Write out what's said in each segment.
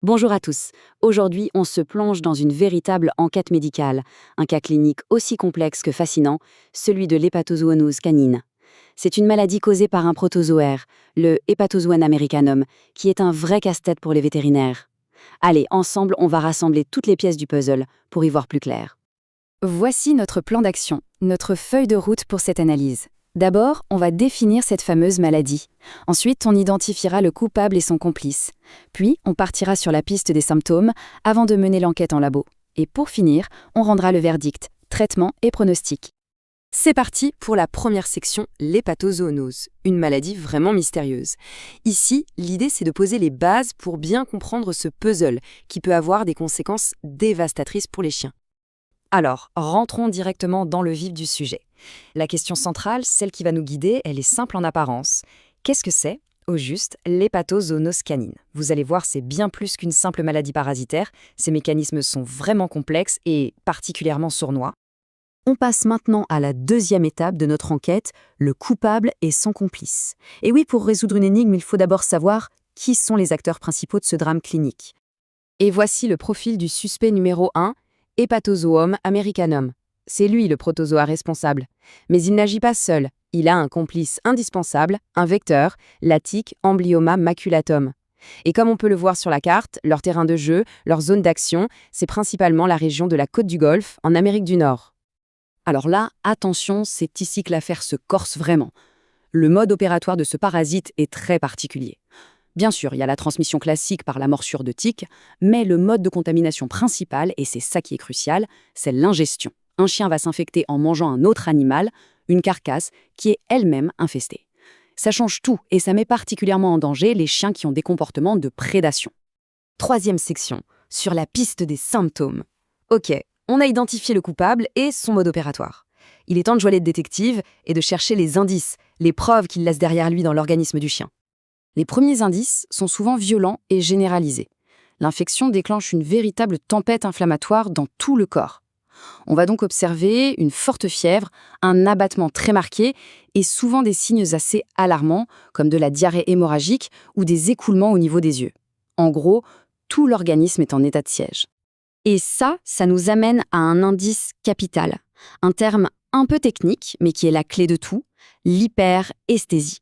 Bonjour à tous. Aujourd'hui, on se plonge dans une véritable enquête médicale, un cas clinique aussi complexe que fascinant, celui de l'hépatozoonose canine. C'est une maladie causée par un protozoaire, le Hepatozoan americanum, qui est un vrai casse-tête pour les vétérinaires. Allez, ensemble, on va rassembler toutes les pièces du puzzle pour y voir plus clair. Voici notre plan d'action, notre feuille de route pour cette analyse. D'abord, on va définir cette fameuse maladie. Ensuite, on identifiera le coupable et son complice. Puis, on partira sur la piste des symptômes avant de mener l'enquête en labo. Et pour finir, on rendra le verdict, traitement et pronostic. C'est parti pour la première section, l'hépatozoonose, une maladie vraiment mystérieuse. Ici, l'idée c'est de poser les bases pour bien comprendre ce puzzle qui peut avoir des conséquences dévastatrices pour les chiens. Alors, rentrons directement dans le vif du sujet. La question centrale, celle qui va nous guider, elle est simple en apparence. Qu'est-ce que c'est, au juste, l'hépatozoonose canine? Vous allez voir, c'est bien plus qu'une simple maladie parasitaire. Ces mécanismes sont vraiment complexes et particulièrement sournois. On passe maintenant à la deuxième étape de notre enquête, le coupable et son complice. Et oui, pour résoudre une énigme, il faut d'abord savoir qui sont les acteurs principaux de ce drame clinique. Et voici le profil du suspect numéro 1, Hepatozoum americanum. C'est lui le protozoa responsable. Mais il n'agit pas seul. Il a un complice indispensable, un vecteur, la tique Amblyomma maculatum. Et comme on peut le voir sur la carte, leur terrain de jeu, leur zone d'action, c'est principalement la région de la côte du Golfe, en Amérique du Nord. Alors là, attention, c'est ici que l'affaire se corse vraiment. Le mode opératoire de ce parasite est très particulier. Bien sûr, il y a la transmission classique par la morsure de tique, mais le mode de contamination principal, et c'est ça qui est crucial, c'est l'ingestion. Un chien va s'infecter en mangeant un autre animal, une carcasse, qui est elle-même infestée. Ça change tout, et ça met particulièrement en danger les chiens qui ont des comportements de prédation. Troisième section, sur la piste des symptômes. Ok, on a identifié le coupable et son mode opératoire. Il est temps de jouer les détectives et de chercher les indices, les preuves qu'il laisse derrière lui dans l'organisme du chien. Les premiers indices sont souvent violents et généralisés. L'infection déclenche une véritable tempête inflammatoire dans tout le corps. On va donc observer une forte fièvre, un abattement très marqué et souvent des signes assez alarmants comme de la diarrhée hémorragique ou des écoulements au niveau des yeux. En gros, tout l'organisme est en état de siège. Et ça nous amène à un indice capital, un terme un peu technique mais qui est la clé de tout, l'hyperesthésie.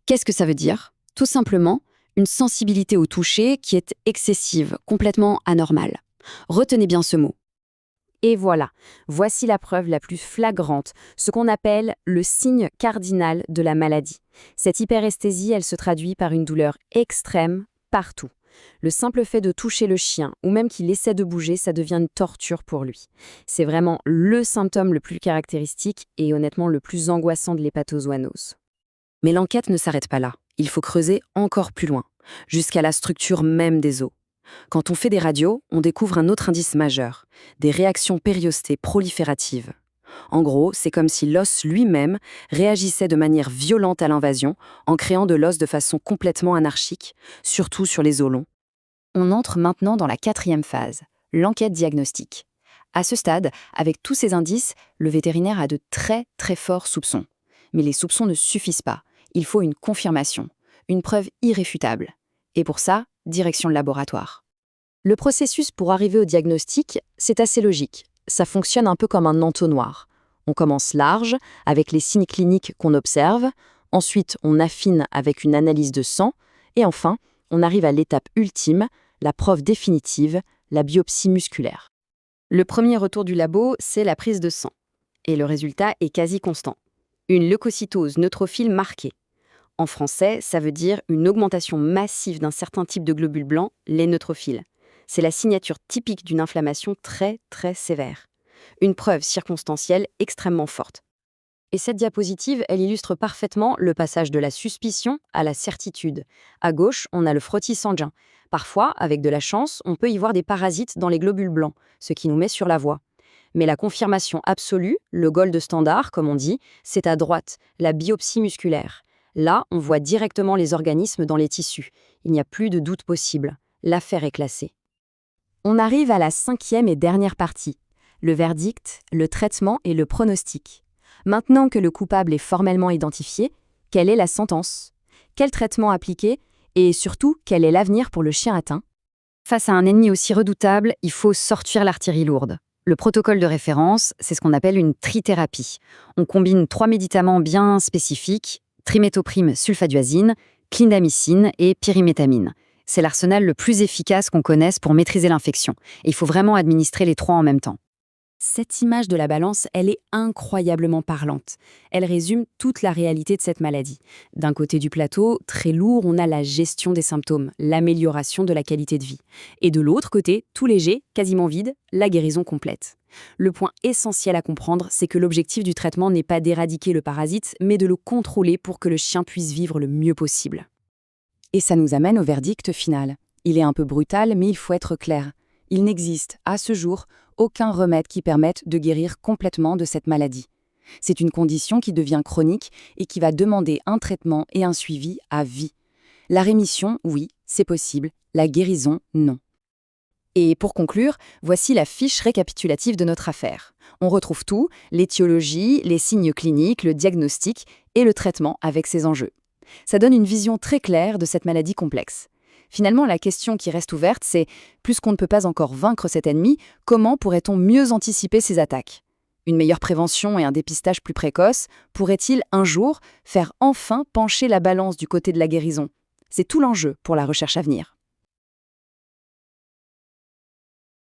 Qu'est-ce que ça veut dire ? Tout simplement, une sensibilité au toucher qui est excessive, complètement anormale. Retenez bien ce mot. Et voilà, voici la preuve la plus flagrante, ce qu'on appelle le signe cardinal de la maladie. Cette hyperesthésie, elle se traduit par une douleur extrême partout. Le simple fait de toucher le chien, ou même qu'il essaie de bouger, ça devient une torture pour lui. C'est vraiment le symptôme le plus caractéristique et honnêtement le plus angoissant de l'hépatozoonose. Mais l'enquête ne s'arrête pas là. Il faut creuser encore plus loin, jusqu'à la structure même des os. Quand on fait des radios, on découvre un autre indice majeur, des réactions périostées prolifératives. En gros, c'est comme si l'os lui-même réagissait de manière violente à l'invasion, en créant de l'os de façon complètement anarchique, surtout sur les os longs. On entre maintenant dans la quatrième phase, l'enquête diagnostique. À ce stade, avec tous ces indices, le vétérinaire a de très très forts soupçons. Mais les soupçons ne suffisent pas. Il faut une confirmation, une preuve irréfutable. Et pour ça, direction le laboratoire. Le processus pour arriver au diagnostic, c'est assez logique. Ça fonctionne un peu comme un entonnoir. On commence large, avec les signes cliniques qu'on observe. Ensuite, on affine avec une analyse de sang. Et enfin, on arrive à l'étape ultime, la preuve définitive, la biopsie musculaire. Le premier retour du labo, c'est la prise de sang. Et le résultat est quasi constant. Une leucocytose neutrophile marquée. En français, ça veut dire une augmentation massive d'un certain type de globules blancs, les neutrophiles. C'est la signature typique d'une inflammation très, très sévère. Une preuve circonstancielle extrêmement forte. Et cette diapositive, elle illustre parfaitement le passage de la suspicion à la certitude. À gauche, on a le frottis sanguin. Parfois, avec de la chance, on peut y voir des parasites dans les globules blancs, ce qui nous met sur la voie. Mais la confirmation absolue, le gold standard, comme on dit, c'est à droite, la biopsie musculaire. Là, on voit directement les organismes dans les tissus. Il n'y a plus de doute possible. L'affaire est classée. On arrive à la cinquième et dernière partie. Le verdict, le traitement et le pronostic. Maintenant que le coupable est formellement identifié, quelle est la sentence? Quel traitement appliquer? Et surtout, quel est l'avenir pour le chien atteint? Face à un ennemi aussi redoutable, il faut sortir l'artillerie lourde. Le protocole de référence, c'est ce qu'on appelle une trithérapie. On combine 3 médicaments bien spécifiques, trimétoprime sulfaduazine, clindamycine et pyrimétamine. C'est l'arsenal le plus efficace qu'on connaisse pour maîtriser l'infection. Et il faut vraiment administrer les 3 en même temps. Cette image de la balance, elle est incroyablement parlante. Elle résume toute la réalité de cette maladie. D'un côté du plateau, très lourd, on a la gestion des symptômes, l'amélioration de la qualité de vie. Et de l'autre côté, tout léger, quasiment vide, la guérison complète. Le point essentiel à comprendre, c'est que l'objectif du traitement n'est pas d'éradiquer le parasite, mais de le contrôler pour que le chien puisse vivre le mieux possible. Et ça nous amène au verdict final. Il est un peu brutal, mais il faut être clair. Il n'existe, à ce jour, aucun remède qui permette de guérir complètement de cette maladie. C'est une condition qui devient chronique et qui va demander un traitement et un suivi à vie. La rémission, oui, c'est possible. La guérison, non. Et pour conclure, voici la fiche récapitulative de notre affaire. On retrouve tout, l'étiologie, les signes cliniques, le diagnostic et le traitement avec ses enjeux. Ça donne une vision très claire de cette maladie complexe. Finalement, la question qui reste ouverte, c'est, puisqu'on ne peut pas encore vaincre cet ennemi, comment pourrait-on mieux anticiper ses attaques ? Une meilleure prévention et un dépistage plus précoce pourraient-ils un jour faire enfin pencher la balance du côté de la guérison ? C'est tout l'enjeu pour la recherche à venir.